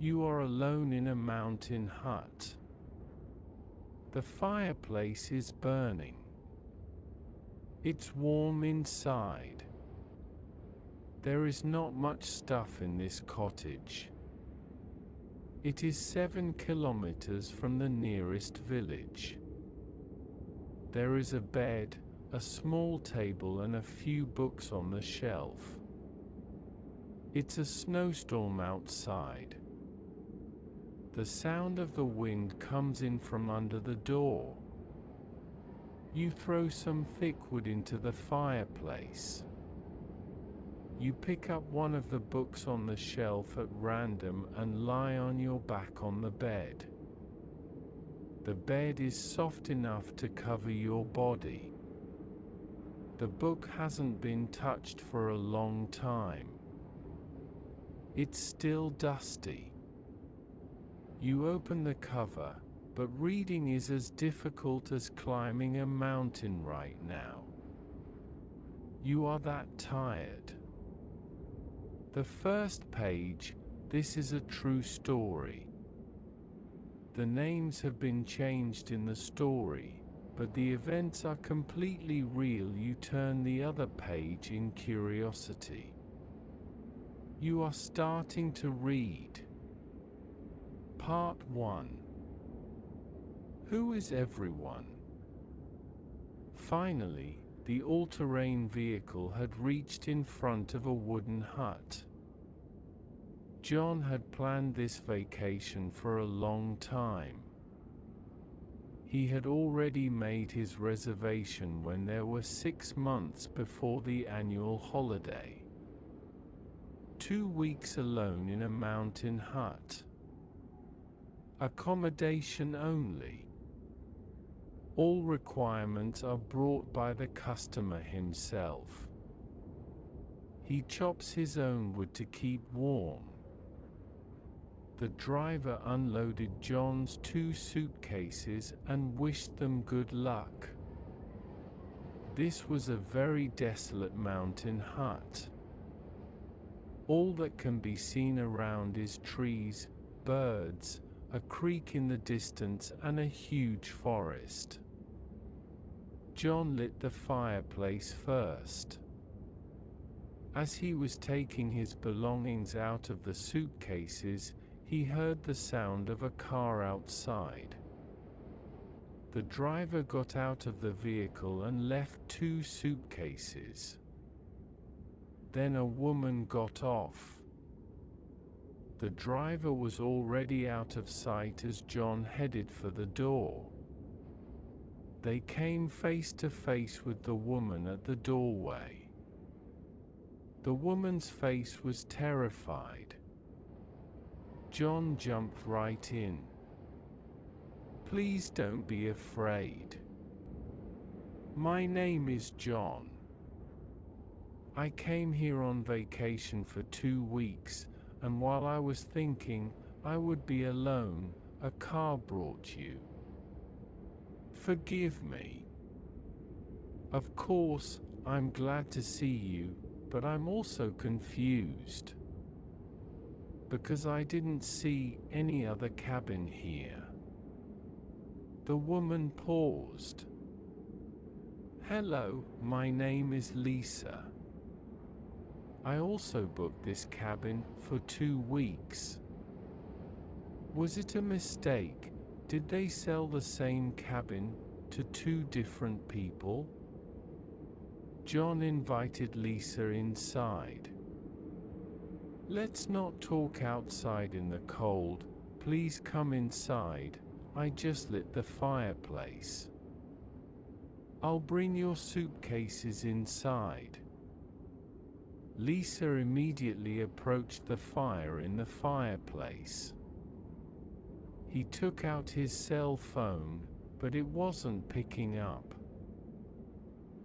You are alone in a mountain hut. The fireplace is burning. It's warm inside. There is not much stuff in this cottage. It is 7 kilometers from the nearest village. There is a bed, a small table and a few books on the shelf. It's a snowstorm outside. The sound of the wind comes in from under the door. You throw some thick wood into the fireplace. You pick up one of the books on the shelf at random and lie on your back on the bed. The bed is soft enough to cover your body. The book hasn't been touched for a long time. It's still dusty. You open the cover, but reading is as difficult as climbing a mountain right now. You are that tired. The first page, this is a true story. The names have been changed in the story, but the events are completely real. You turn the other page in curiosity. You are starting to read. Part 1. Who is everyone? Finally, the all-terrain vehicle had reached in front of a wooden hut. John had planned this vacation for a long time. He had already made his reservation when there were 6 months before the annual holiday. 2 weeks alone in a mountain hut. Accommodation only. All requirements are brought by the customer himself. He chops his own wood to keep warm. The driver unloaded John's 2 suitcases and wished them good luck. This was a very desolate mountain hut. All that can be seen around is trees, birds, a creek in the distance and a huge forest. John lit the fireplace first. As he was taking his belongings out of the suitcases, he heard the sound of a car outside. The driver got out of the vehicle and left 2 suitcases. Then a woman got off. The driver was already out of sight as John headed for the door. They came face to face with the woman at the doorway. The woman's face was terrified. John jumped right in. "Please don't be afraid. My name is John. I came here on vacation for 2 weeks, and while I was thinking I would be alone, a car brought you. Forgive me. Of course, I'm glad to see you, but I'm also confused. Because I didn't see any other cabin here." The woman paused. "Hello, my name is Lisa. I also booked this cabin for 2 weeks. Was it a mistake? Did they sell the same cabin to 2 different people?" John invited Lisa inside. "Let's not talk outside in the cold. Please come inside. I just lit the fireplace. I'll bring your suitcases inside." Lisa immediately approached the fire in the fireplace. He took out his cell phone, but it wasn't picking up.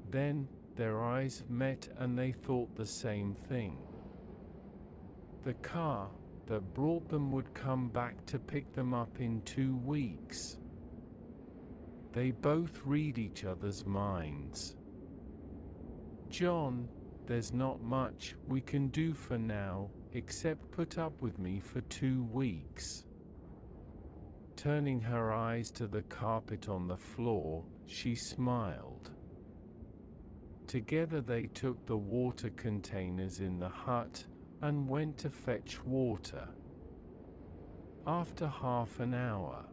Then, their eyes met and they thought the same thing. The car that brought them would come back to pick them up in 2 weeks. They both read each other's minds. "John, there's not much we can do for now. except put up with me for 2 weeks." Turning her eyes to the carpet on the floor, she smiled. Together they took the water containers in the hut and went to fetch water. After half an hour,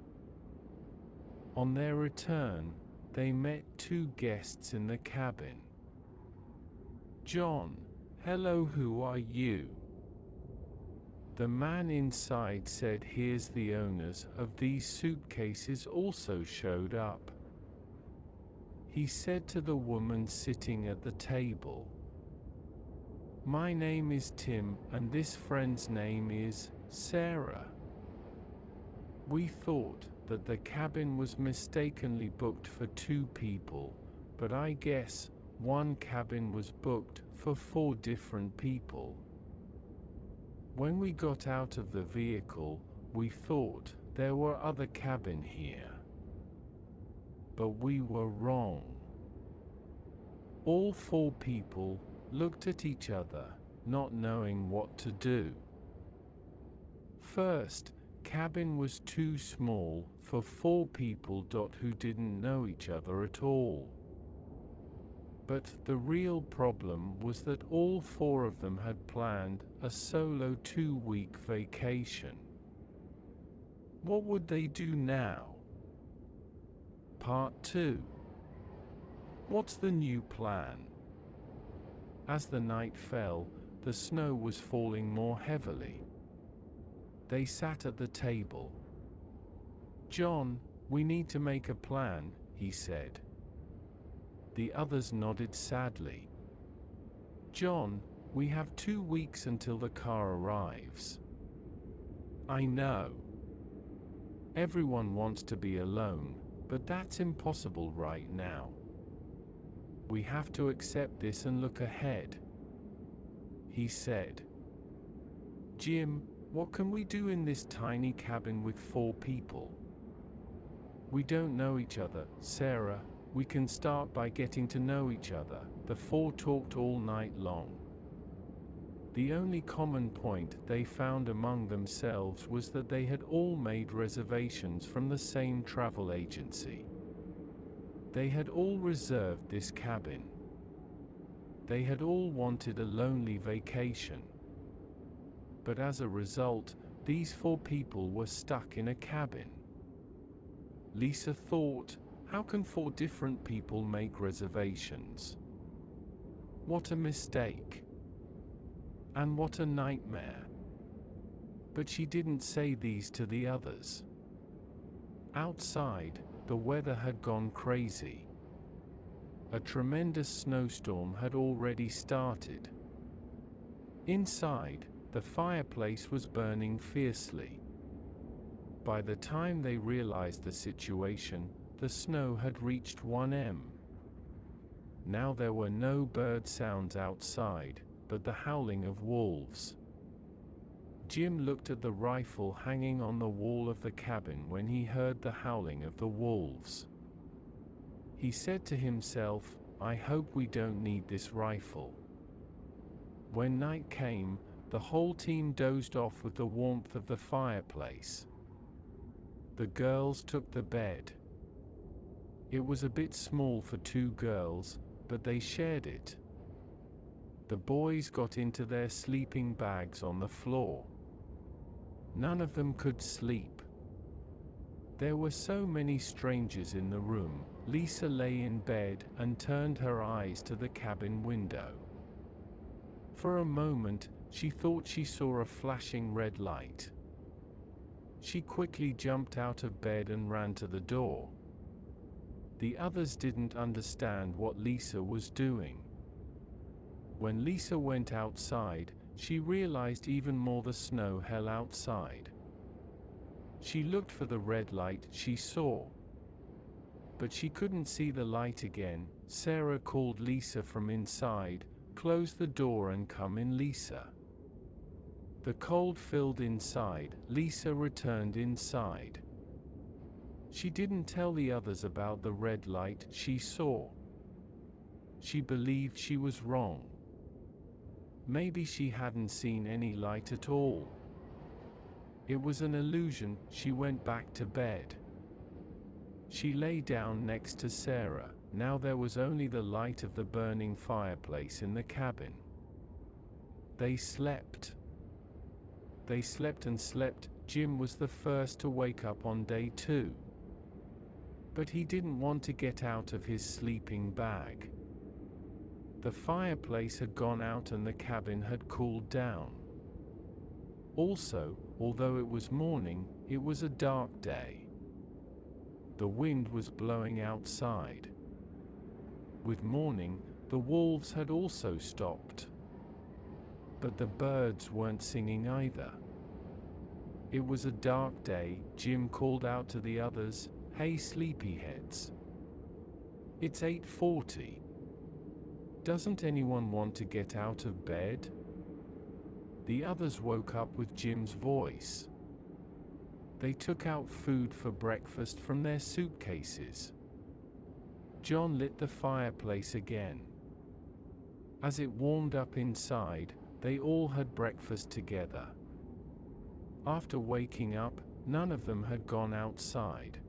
on their return, they met 2 guests in the cabin. "John, hello, who are you?" The man inside said, "Here's the owners of these suitcases also showed up." He said to the woman sitting at the table, "My name is Tim and this friend's name is Sarah. We thought that the cabin was mistakenly booked for 2 people, but I guess one cabin was booked for 4 different people. When we got out of the vehicle, we thought there were other cabins here. But we were wrong." All 4 people looked at each other, not knowing what to do. First, cabin was too small for 4 people who didn't know each other at all. But the real problem was that all 4 of them had planned a solo 2-week vacation. What would they do now? Part 2. What's the new plan? As the night fell, the snow was falling more heavily. They sat at the table. "John, we need to make a plan," he said. The others nodded sadly. "John, we have 2 weeks until the car arrives." "I know. Everyone wants to be alone, but that's impossible right now. We have to accept this and look ahead," he said. "Jim, what can we do in this tiny cabin with 4 people?" "We don't know each other, Sarah. We can start by getting to know each other." The 4 talked all night long. The only common point they found among themselves was that they had all made reservations from the same travel agency. They had all reserved this cabin. They had all wanted a lonely vacation. But as a result, these 4 people were stuck in a cabin. Lisa thought, how can 4 different people make reservations? What a mistake. And what a nightmare. But she didn't say these to the others. Outside, the weather had gone crazy. A tremendous snowstorm had already started. Inside, the fireplace was burning fiercely. By the time they realized the situation, the snow had reached 1 m. Now there were no bird sounds outside, but the howling of wolves. Jim looked at the rifle hanging on the wall of the cabin when he heard the howling of the wolves. He said to himself, "I hope we don't need this rifle." When night came, the whole team dozed off with the warmth of the fireplace. The girls took the bed. It was a bit small for 2 girls, but they shared it. The boys got into their sleeping bags on the floor. None of them could sleep. There were so many strangers in the room. Lisa lay in bed and turned her eyes to the cabin window. For a moment, she thought she saw a flashing red light. She quickly jumped out of bed and ran to the door. The others didn't understand what Lisa was doing. When Lisa went outside, she realized even more the snow hell outside. She looked for the red light she saw. But she couldn't see the light again. Sarah called Lisa from inside, "Close the door and come in, Lisa." The cold filled inside. Lisa returned inside. She didn't tell the others about the red light she saw. She believed she was wrong. Maybe she hadn't seen any light at all. It was an illusion. She went back to bed. She lay down next to Sarah. Now there was only the light of the burning fireplace in the cabin. They slept. They slept and slept. Jim was the first to wake up on day 2. But he didn't want to get out of his sleeping bag. The fireplace had gone out and the cabin had cooled down. Also, although it was morning, it was a dark day. The wind was blowing outside. With morning, the wolves had also stopped. But the birds weren't singing either. It was a dark day. Jim called out to the others, "Hey sleepyheads. It's 8:40. Doesn't anyone want to get out of bed?" The others woke up with Jim's voice. They took out food for breakfast from their suitcases. John lit the fireplace again. As it warmed up inside, they all had breakfast together. After waking up, none of them had gone outside.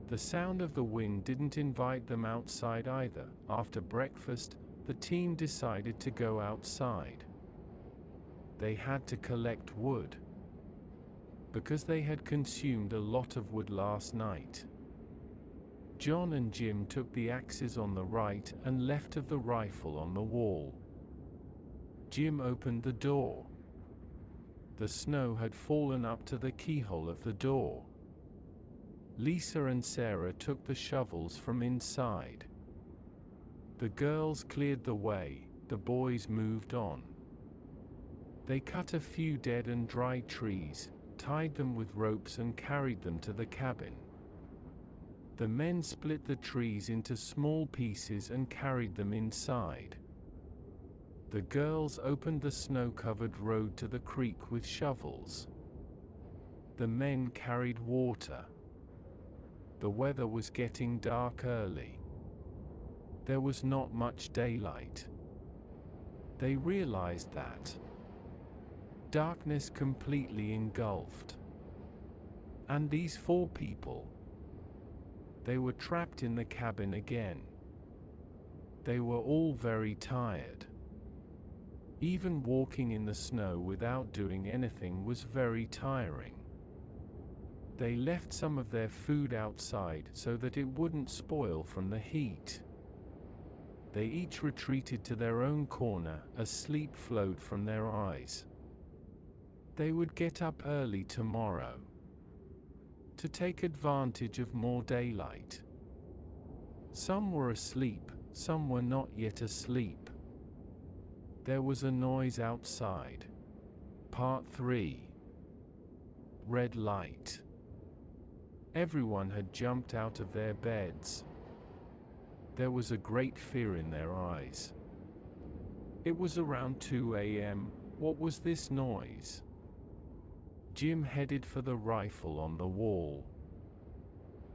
The sound of the wind didn't invite them outside either. After breakfast, the team decided to go outside. They had to collect wood, because they had consumed a lot of wood last night. John and Jim took the axes on the right and left of the rifle on the wall. Jim opened the door. The snow had fallen up to the keyhole of the door. Lisa and Sarah took the shovels from inside. The girls cleared the way. The boys moved on. They cut a few dead and dry trees, tied them with ropes and carried them to the cabin. The men split the trees into small pieces and carried them inside. The girls opened the snow-covered road to the creek with shovels. The men carried water. The weather was getting dark early. There was not much daylight. They realized that darkness completely engulfed. And these 4 people, they were trapped in the cabin again. They were all very tired. Even walking in the snow without doing anything was very tiring. They left some of their food outside so that it wouldn't spoil from the heat. They each retreated to their own corner as sleep flowed from their eyes. They would get up early tomorrow to take advantage of more daylight. Some were asleep, some were not yet asleep. There was a noise outside. Part 3. Red light. Everyone had jumped out of their beds. There was a great fear in their eyes. It was around 2 a.m. What was this noise? Jim headed for the rifle on the wall.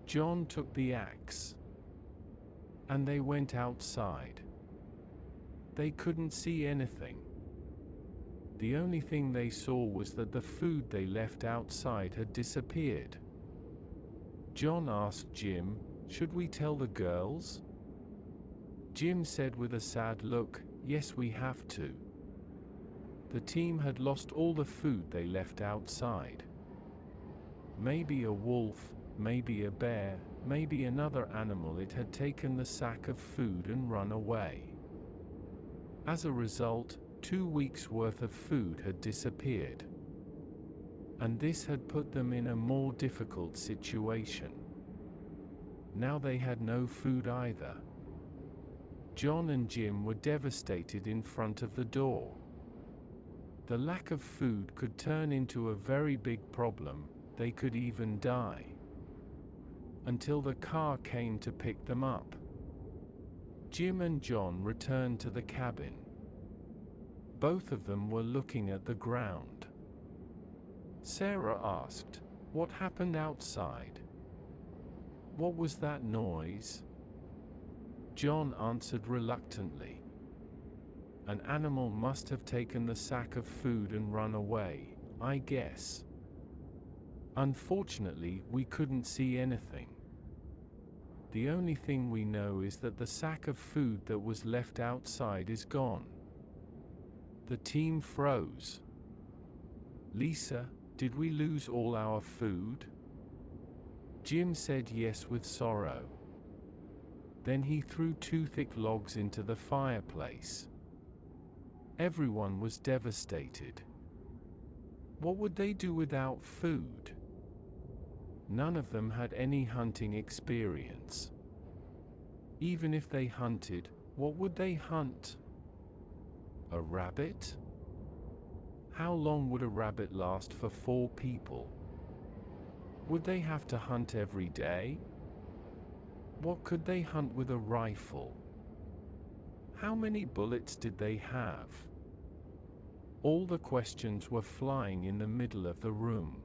John took the axe. And they went outside. They couldn't see anything. The only thing they saw was that the food they left outside had disappeared. John asked Jim, "Should we tell the girls?" Jim said with a sad look, "Yes, we have to." The team had lost all the food they left outside. Maybe a wolf, maybe a bear, maybe another animal. It had taken the sack of food and run away. As a result, 2 weeks' worth of food had disappeared. And this had put them in a more difficult situation. Now they had no food either. John and Jim were devastated in front of the door. The lack of food could turn into a very big problem. They could even die. Until the car came to pick them up. Jim and John returned to the cabin. Both of them were looking at the ground. Sarah asked, "What happened outside? What was that noise?" John answered reluctantly, An animal must have taken the sack of food and run away, I guess. Unfortunately, we couldn't see anything. The only thing we know is that the sack of food that was left outside is gone. The team froze. Lisa, did we lose all our food? Jim said yes with sorrow. Then he threw 2 thick logs into the fireplace. Everyone was devastated. What would they do without food? None of them had any hunting experience. Even if they hunted, what would they hunt? A rabbit? How long would a rabbit last for 4 people? Would they have to hunt every day? What could they hunt with a rifle? How many bullets did they have? All the questions were flying in the middle of the room.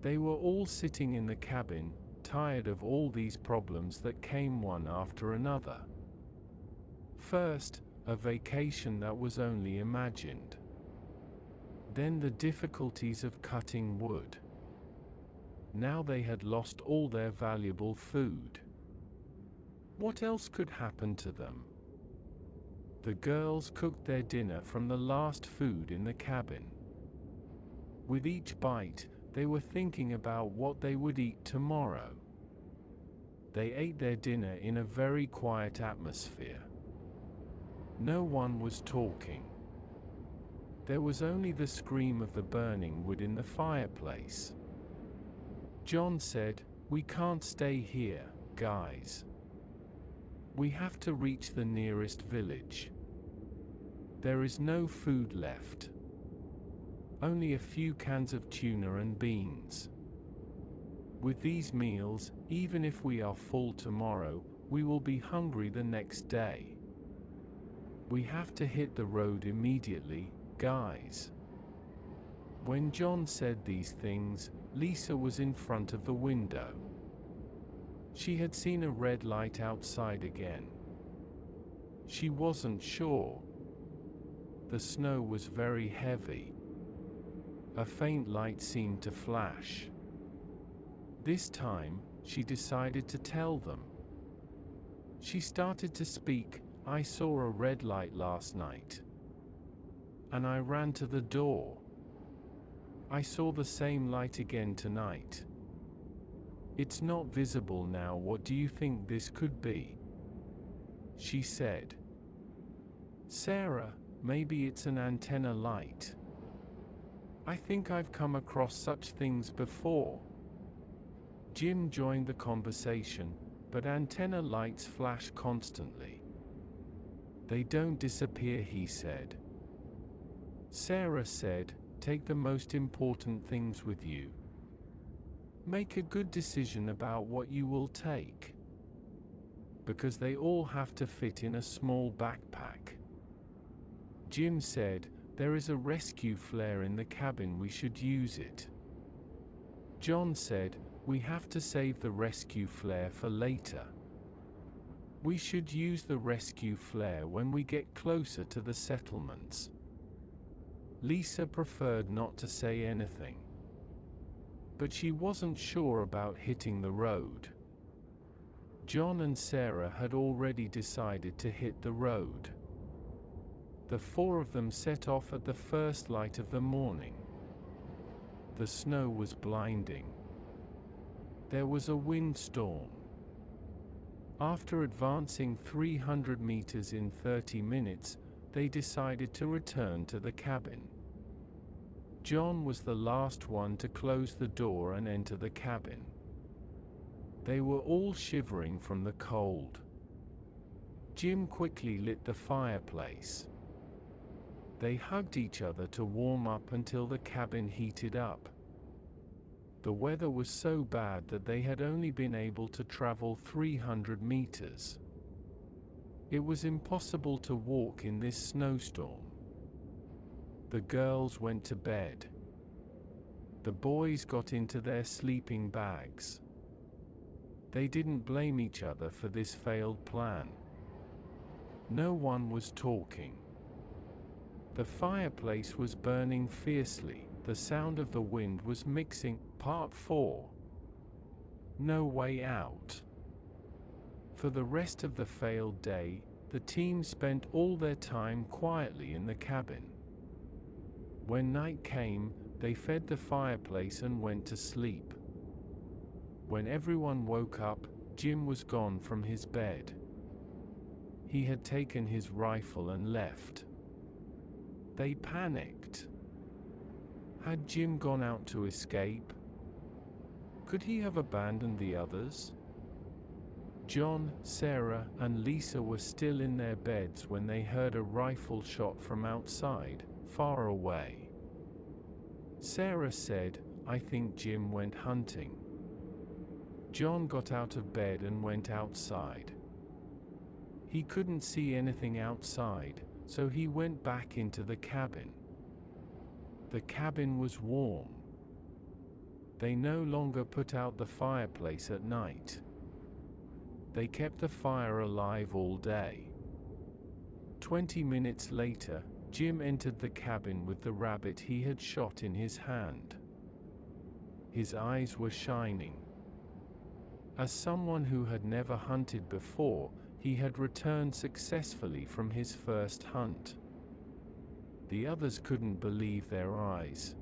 They were all sitting in the cabin, tired of all these problems that came one after another. First, a vacation that was only imagined. Then the difficulties of cutting wood. Now they had lost all their valuable food. What else could happen to them? The girls cooked their dinner from the last food in the cabin. With each bite, they were thinking about what they would eat tomorrow. They ate their dinner in a very quiet atmosphere. No one was talking. There was only the scream of the burning wood in the fireplace. John said, "We can't stay here, guys. We have to reach the nearest village. There is no food left. Only a few cans of tuna and beans. With these meals, even if we are full tomorrow, we will be hungry the next day. We have to hit the road immediately, guys." When John said these things, Lisa was in front of the window. She had seen a red light outside again. She wasn't sure. The snow was very heavy. A faint light seemed to flash. This time, she decided to tell them. She started to speak. "I saw a red light last night. And I ran to the door. I saw the same light again tonight. It's not visible now. What do you think this could be?" She said. "Sarah, maybe it's an antenna light. I think I've come across such things before." Jim joined the conversation, but antenna lights flash constantly. "They don't disappear," he said. Sarah said, "Take the most important things with you. Make a good decision about what you will take. Because they all have to fit in a small backpack." Jim said, "There is a rescue flare in the cabin, we should use it." John said, "We have to save the rescue flare for later. We should use the rescue flare when we get closer to the settlements." Lisa preferred not to say anything. But she wasn't sure about hitting the road. John and Sarah had already decided to hit the road. The 4 of them set off at the first light of the morning. The snow was blinding. There was a windstorm. After advancing 300 meters in 30 minutes, they decided to return to the cabin. John was the last one to close the door and enter the cabin. They were all shivering from the cold. Jim quickly lit the fireplace. They hugged each other to warm up until the cabin heated up. The weather was so bad that they had only been able to travel 300 meters. It was impossible to walk in this snowstorm. The girls went to bed. The boys got into their sleeping bags. They didn't blame each other for this failed plan. No one was talking. The fireplace was burning fiercely. The sound of the wind was mixing. Part 4. No way out. For the rest of the failed day, the team spent all their time quietly in the cabin. When night came, they fed the fireplace and went to sleep. When everyone woke up, Jim was gone from his bed. He had taken his rifle and left. They panicked. Had Jim gone out to escape? Could he have abandoned the others? John, Sarah, and Lisa were still in their beds when they heard a rifle shot from outside, far away. Sarah said, "I think Jim went hunting." John got out of bed and went outside. He couldn't see anything outside, so he went back into the cabin. The cabin was warm. They no longer put out the fireplace at night. They kept the fire alive all day. 20 minutes later, Jim entered the cabin with the rabbit he had shot in his hand. His eyes were shining. As someone who had never hunted before, he had returned successfully from his first hunt. The others couldn't believe their eyes.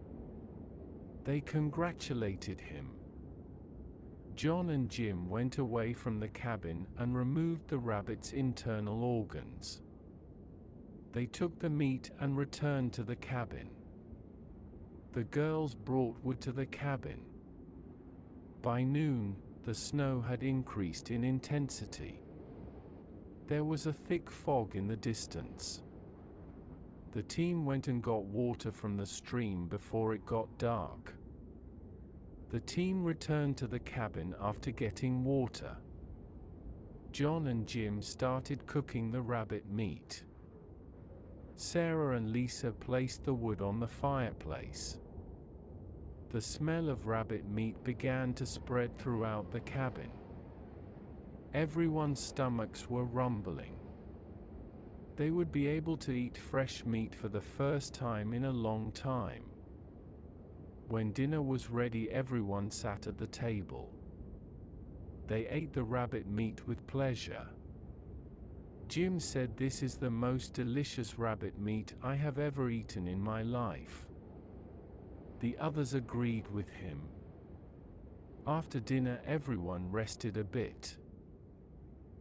They congratulated him. John and Jim went away from the cabin and removed the rabbit's internal organs. They took the meat and returned to the cabin. The girls brought wood to the cabin. By noon, the snow had increased in intensity. There was a thick fog in the distance. The team went and got water from the stream before it got dark. The team returned to the cabin after getting water. John and Jim started cooking the rabbit meat. Sarah and Lisa placed the wood on the fireplace. The smell of rabbit meat began to spread throughout the cabin. Everyone's stomachs were rumbling. They would be able to eat fresh meat for the first time in a long time. When dinner was ready, everyone sat at the table. They ate the rabbit meat with pleasure. Jim said, "This is the most delicious rabbit meat I have ever eaten in my life." The others agreed with him. After dinner, everyone rested a bit.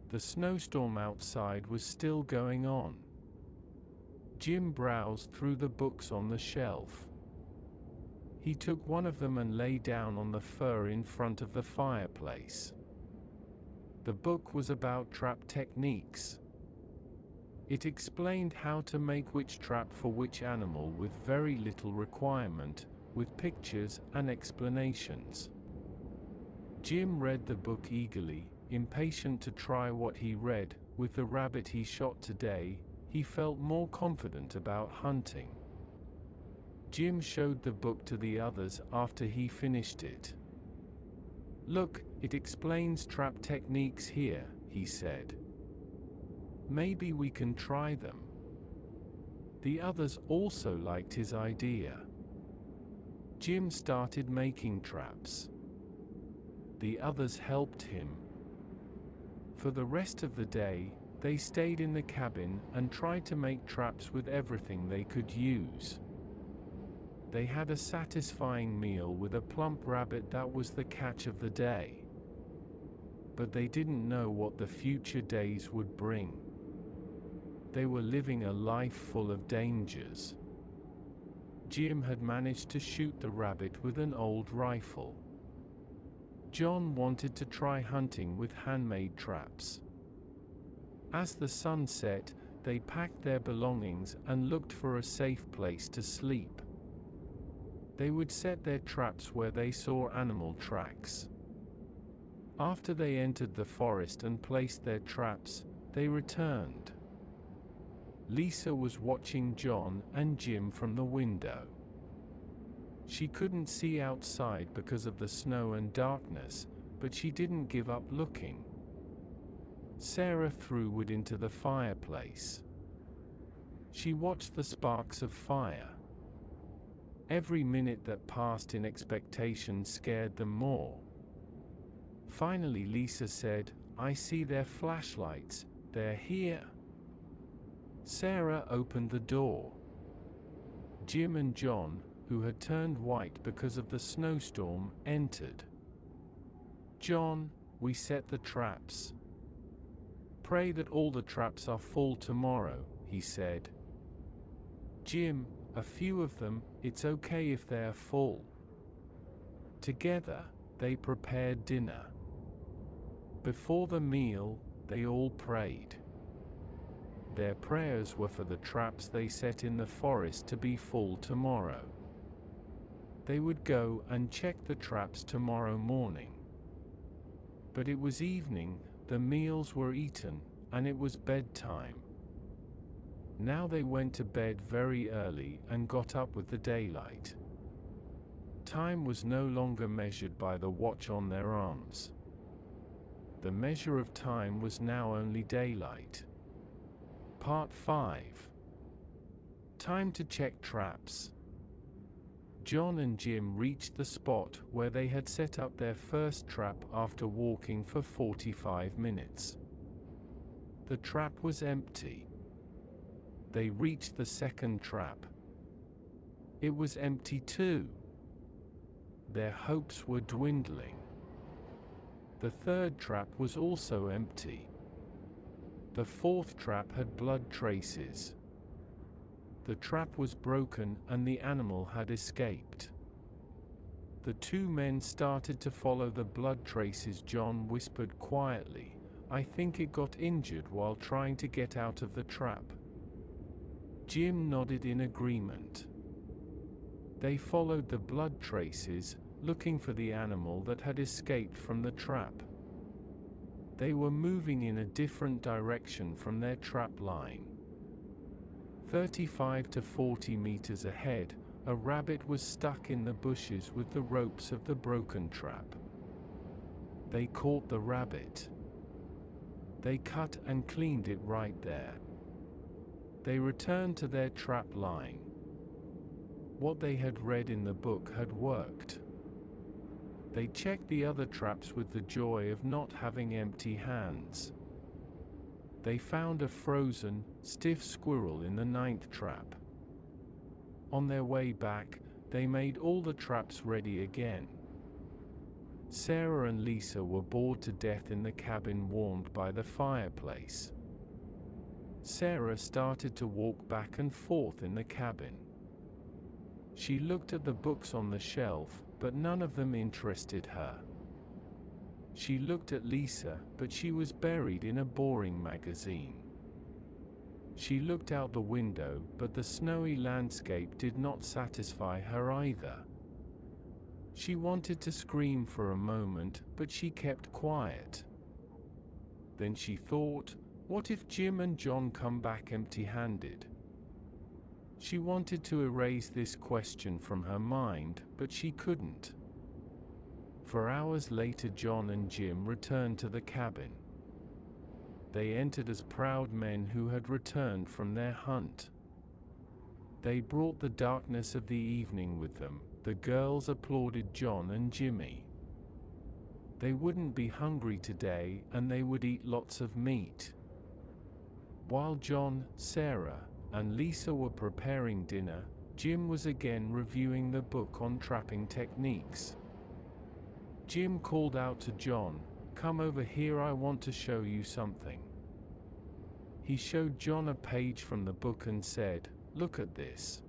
The snowstorm outside was still going on. Jim browsed through the books on the shelf. He took one of them and lay down on the fur in front of the fireplace. The book was about trap techniques. It explained how to make which trap for which animal with very little requirement, with pictures and explanations. Jim read the book eagerly, impatient to try what he read. With the rabbit he shot today, he felt more confident about hunting. Jim showed the book to the others after he finished it. "Look, it explains trap techniques here," he said. "Maybe we can try them." The others also liked his idea. Jim started making traps. The others helped him. For the rest of the day, they stayed in the cabin and tried to make traps with everything they could use. They had a satisfying meal with a plump rabbit that was the catch of the day. But they didn't know what the future days would bring. They were living a life full of dangers. Jim had managed to shoot the rabbit with an old rifle. John wanted to try hunting with handmade traps. As the sun set, they packed their belongings and looked for a safe place to sleep. They would set their traps where they saw animal tracks. After they entered the forest and placed their traps, they returned. Lisa was watching John and Jim from the window. She couldn't see outside because of the snow and darkness, but she didn't give up looking. Sarah threw wood into the fireplace. She watched the sparks of fire. Every minute that passed in expectation scared them more. Finally Lisa said, "I see their flashlights, they're here." Sarah opened the door. Jim and John, who had turned white because of the snowstorm, entered. "John, we set the traps. Pray that all the traps are full tomorrow," he said. "Jim, a few of them, it's okay if they are full." Together, they prepared dinner. Before the meal, they all prayed. Their prayers were for the traps they set in the forest to be full tomorrow. They would go and check the traps tomorrow morning. But it was evening, the meals were eaten, and it was bedtime. Now they went to bed very early and got up with the daylight. Time was no longer measured by the watch on their arms. The measure of time was now only daylight. Part 5. Time to check traps. John and Jim reached the spot where they had set up their first trap after walking for 45 minutes. The trap was empty. They reached the second trap. It was empty too. Their hopes were dwindling. The third trap was also empty. The fourth trap had blood traces. The trap was broken and the animal had escaped. The two men started to follow the blood traces. John whispered quietly, "I think it got injured while trying to get out of the trap." Jim nodded in agreement. They followed the blood traces, looking for the animal that had escaped from the trap. They were moving in a different direction from their trap line. 35 to 40 meters ahead, a rabbit was stuck in the bushes with the ropes of the broken trap. They caught the rabbit. They cut and cleaned it right there. They returned to their trap line. What they had read in the book had worked. They checked the other traps with the joy of not having empty hands. They found a frozen, stiff squirrel in the 9th trap. On their way back, they made all the traps ready again. Sarah and Lisa were bored to death in the cabin warmed by the fireplace. Sarah started to walk back and forth in the cabin. She looked at the books on the shelf, but none of them interested her. She looked at Lisa, but she was buried in a boring magazine. She looked out the window, but the snowy landscape did not satisfy her either. She wanted to scream for a moment, but she kept quiet. Then she thought, what if Jim and John come back empty-handed? She wanted to erase this question from her mind, but she couldn't. For hours later, John and Jim returned to the cabin. They entered as proud men who had returned from their hunt. They brought the darkness of the evening with them. The girls applauded John and Jimmy. They wouldn't be hungry today, and they would eat lots of meat. While John, Sarah, and Lisa were preparing dinner, Jim was again reviewing the book on trapping techniques. Jim called out to John, "Come over here, I want to show you something." He showed John a page from the book and said, "Look at this."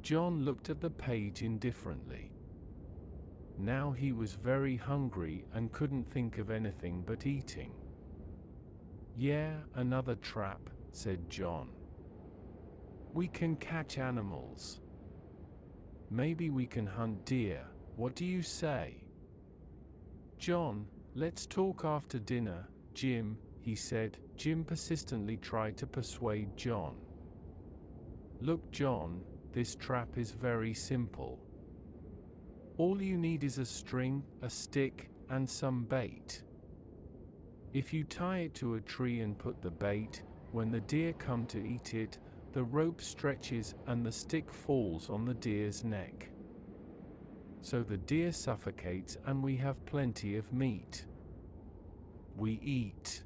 John looked at the page indifferently. Now he was very hungry and couldn't think of anything but eating. "Yeah, another trap," said John. "We can catch animals. Maybe we can hunt deer. What do you say?" "John, let's talk after dinner, Jim," he said. Jim persistently tried to persuade John. "Look, John, this trap is very simple. All you need is a string, a stick, and some bait. If you tie it to a tree and put the bait, when the deer come to eat it, The rope stretches and the stick falls on the deer's neck. So the deer suffocates and we have plenty of meat. We eat.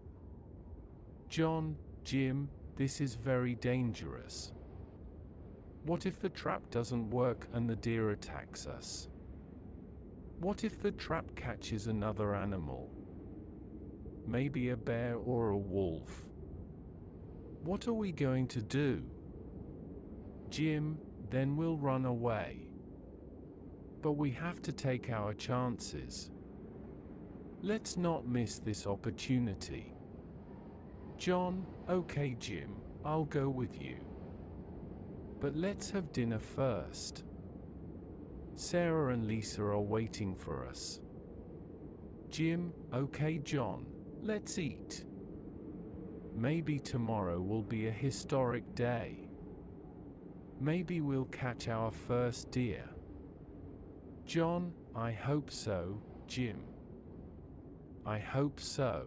John, Jim, this is very dangerous. What if the trap doesn't work and the deer attacks us? What if the trap catches another animal? Maybe a bear or a wolf. What are we going to do? Jim, then we'll run away. But we have to take our chances. Let's not miss this opportunity. John, okay Jim, I'll go with you. But let's have dinner first. Sarah and Lisa are waiting for us. Jim, okay John, let's eat. Maybe tomorrow will be a historic day. Maybe we'll catch our first deer. John, I hope so, Jim. I hope so.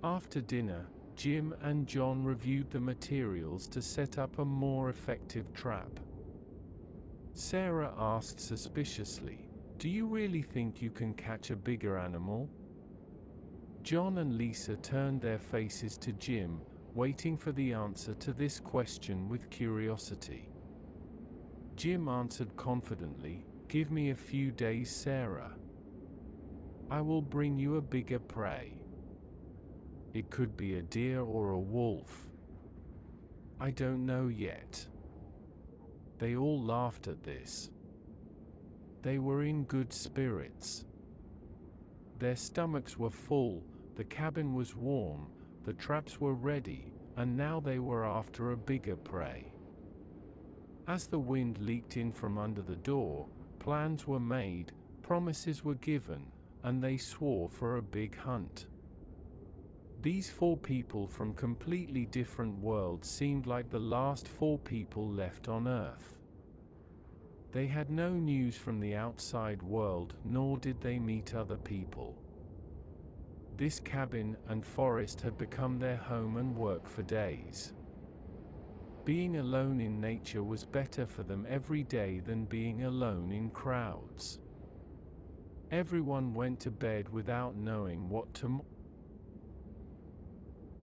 After dinner, Jim and John reviewed the materials to set up a more effective trap. Sarah asked suspiciously, "Do you really think you can catch a bigger animal?" John and Lisa turned their faces to Jim, waiting for the answer to this question with curiosity. Jim answered confidently, "Give me a few days, Sarah. I will bring you a bigger prey. It could be a deer or a wolf. I don't know yet." They all laughed at this. They were in good spirits. Their stomachs were full, the cabin was warm, the traps were ready, and now they were after a bigger prey. As the wind leaked in from under the door, plans were made, promises were given, and they swore for a big hunt. These 4 people from completely different worlds seemed like the last 4 people left on Earth. They had no news from the outside world, nor did they meet other people. This cabin and forest had become their home and work for days. Being alone in nature was better for them every day than being alone in crowds. Everyone went to bed without knowing what tomorrow